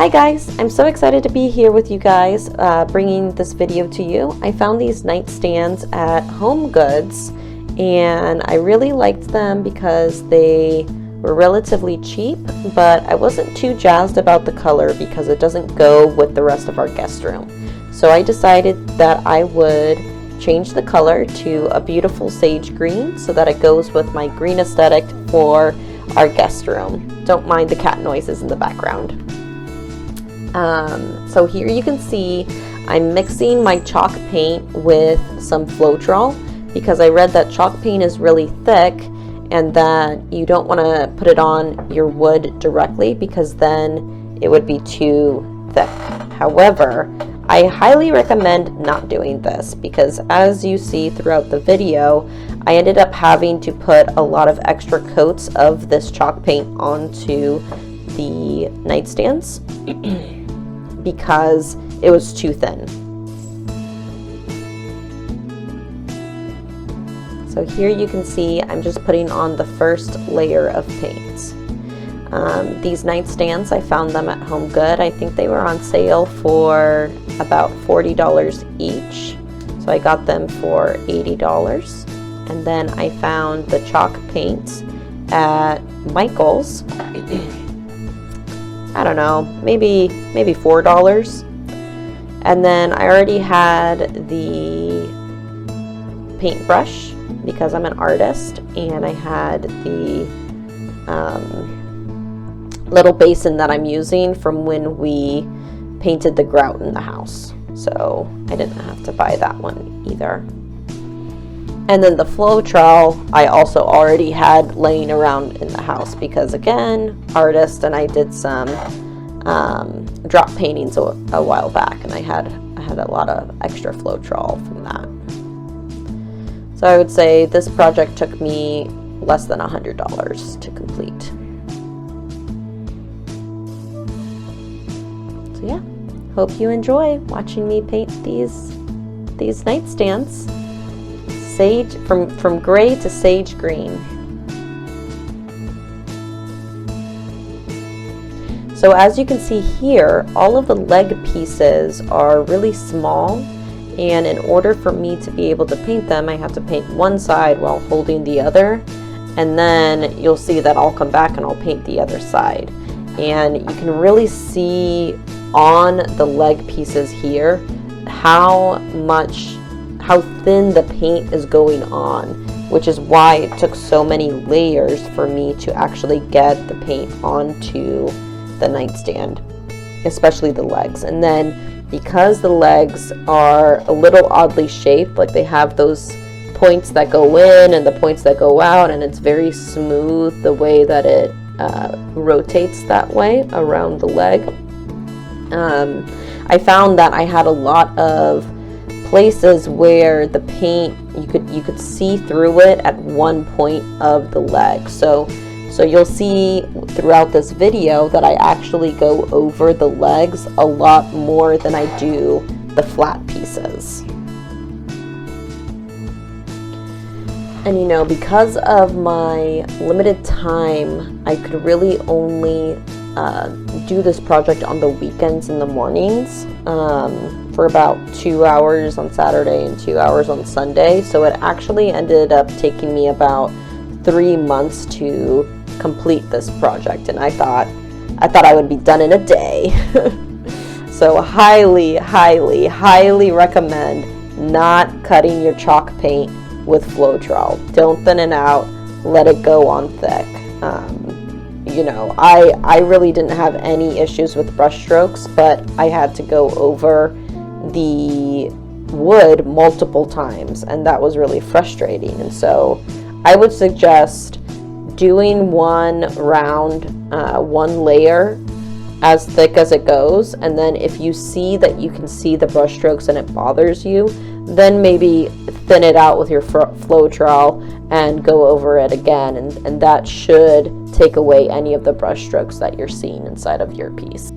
Hi guys, I'm so excited to be here with you guys, bringing this video to you. I found these nightstands at Home Goods and I really liked them because they were relatively cheap, but I wasn't too jazzed about the color because it doesn't go with the rest of our guest room. So I decided that I would change the color to a beautiful sage green so that it goes with my green aesthetic for our guest room. Don't mind the cat noises in the background. So here you can see I'm mixing my chalk paint with some Floetrol because I read that chalk paint is really thick and that you don't want to put it on your wood directly because then it would be too thick. However, I highly recommend not doing this because as you see throughout the video, I ended up having to put a lot of extra coats of this chalk paint onto the nightstands because it was too thin. So here you can see I'm just putting on the first layer of paint. These nightstands, I found them at Home Good. I think they were on sale for about $40 each. So I got them for $80. And then I found the chalk paint at Michael's. I don't know, maybe $4. And then I already had the paintbrush because I'm an artist, and I had the little basin that I'm using from when we painted the grout in the house. So I didn't have to buy that one either. And then the Floetrol I also already had laying around in the house because, again, artist, and I did some drop paintings a while back, and I had a lot of extra Floetrol from that. So I would say this project took me less than $100 to complete. So yeah, hope you enjoy watching me paint these nightstands. Sage, from gray to sage green. So as you can see here, all of the leg pieces are really small, and in order for me to be able to paint them, I have to paint one side while holding the other, and then you'll see that I'll come back and I'll paint the other side. And you can really see on the leg pieces here how thin the paint is going on, which is why it took so many layers for me to actually get the paint onto the nightstand, especially the legs. And then because the legs are a little oddly shaped, like they have those points that go in and the points that go out, and it's very smooth the way that it rotates that way around the leg. I found that I had a lot of places where the paint, you could see through it at one point of the leg. So you'll see throughout this video that I actually go over the legs a lot more than I do the flat pieces. And you know, because of my limited time, I could really only do this project on the weekends in the mornings for about 2 hours on Saturday and 2 hours on Sunday. So it actually ended up taking me about 3 months to complete this project, and I thought I would be done in a day. So highly recommend not cutting your chalk paint with Floetrol. Don't thin it out, let it go on thick. You know, I really didn't have any issues with brush strokes, but I had to go over the wood multiple times, and that was really frustrating. And so I would suggest doing one round, one layer as thick as it goes, and then if you see that you can see the brush strokes and it bothers you, then maybe thin it out with your Floetrol and go over it again, and that should take away any of the brush strokes that you're seeing inside of your piece.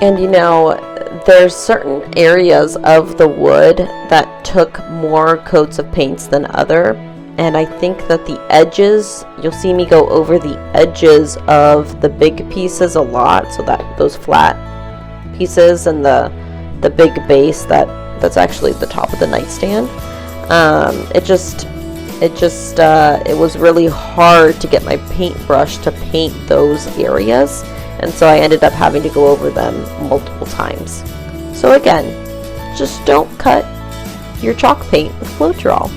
And you know, there's certain areas of the wood that took more coats of paints than other, and I think that the edges, you'll see me go over the edges of the big pieces a lot, so that those flat pieces and the big base that's actually the top of the nightstand. It was really hard to get my paintbrush to paint those areas, and so I ended up having to go over them multiple times. So again, just don't cut your chalk paint with Floetrol.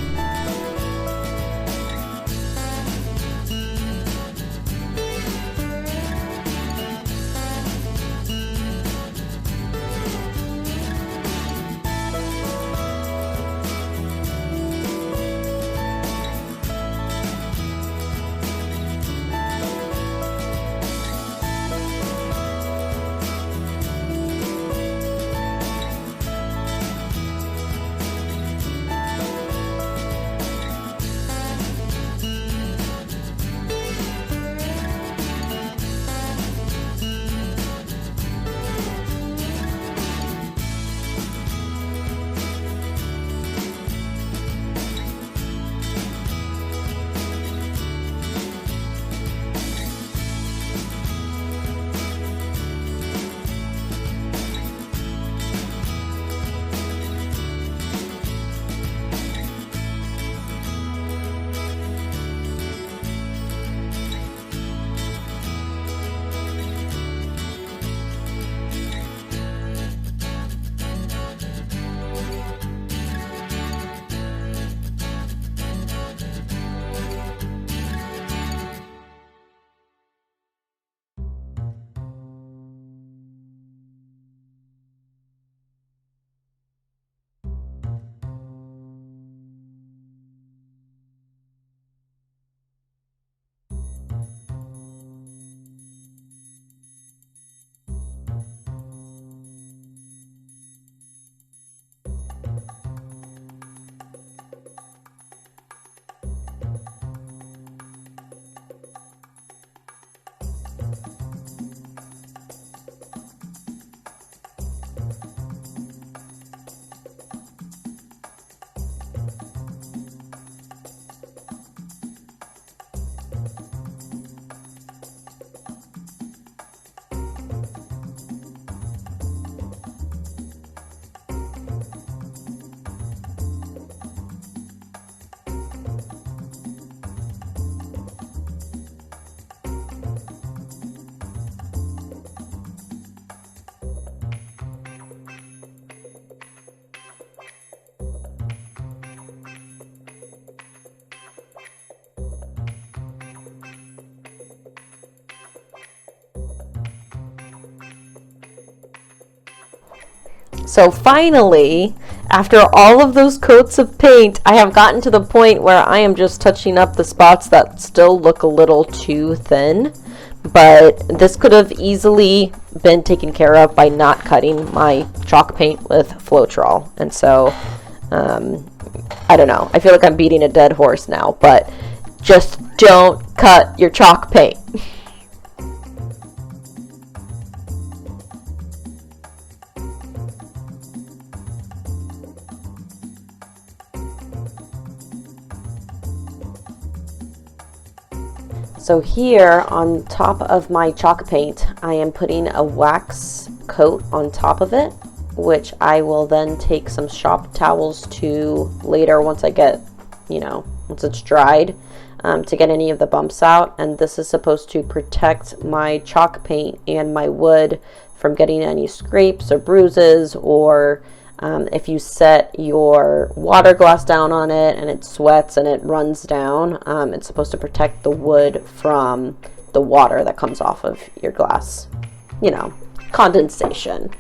So finally, after all of those coats of paint, I have gotten to the point where I am just touching up the spots that still look a little too thin. But this could have easily been taken care of by not cutting my chalk paint with Floetrol. And so, I don't know. I feel like I'm beating a dead horse now, but just don't cut your chalk paint. So here on top of my chalk paint, I am putting a wax coat on top of it, which I will then take some shop towels to later once I get, once it's dried, to get any of the bumps out. And this is supposed to protect my chalk paint and my wood from getting any scrapes or bruises, or if you set your water glass down on it and it sweats and it runs down, it's supposed to protect the wood from the water that comes off of your glass. Condensation.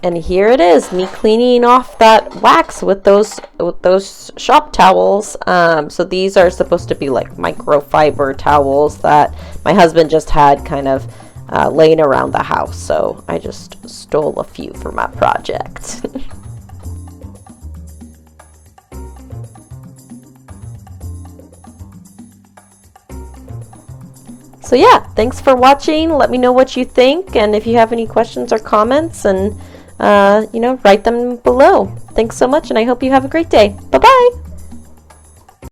And here it is, me cleaning off that wax with those shop towels. So these are supposed to be like microfiber towels that my husband just had kind of laying around the house. So I just stole a few for my project. So yeah, thanks for watching. Let me know what you think, and if you have any questions or comments, and write them below. Thanks so much, and I hope you have a great day. Bye.